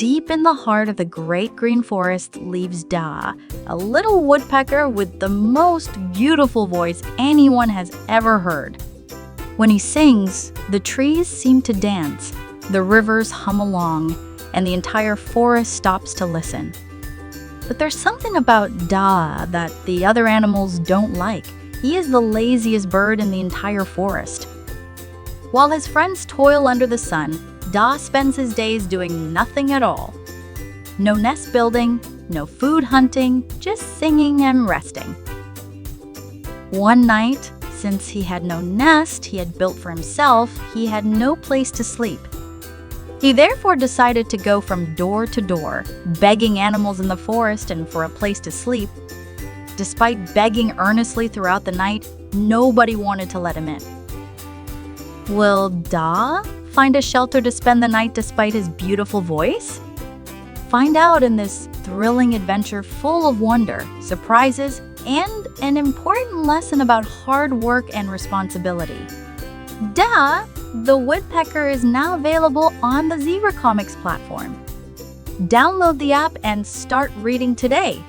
Deep in the heart of the great green forest lives Nda'a, a little woodpecker with the most beautiful voice anyone has ever heard. When he sings, the trees seem to dance, the rivers hum along, and the entire forest stops to listen. But there's something about Nda'a that the other animals don't like. He is the laziest bird in the entire forest. While his friends toil under the sun, Nda'a spends his days doing nothing at all. No nest building, no food hunting, just singing and resting. One night, since he had no nest he had built for himself, he had no place to sleep. He therefore decided to go from door to door, begging animals in the forest and for a place to sleep. Despite begging earnestly throughout the night, nobody wanted to let him in. Will Nda'a find a shelter to spend the night despite his beautiful voice? Find out in this thrilling adventure full of wonder, surprises, and an important lesson about hard work and responsibility. Nda'a, the Woodpecker, is now available on the Zebra Comics platform. Download the app and start reading today.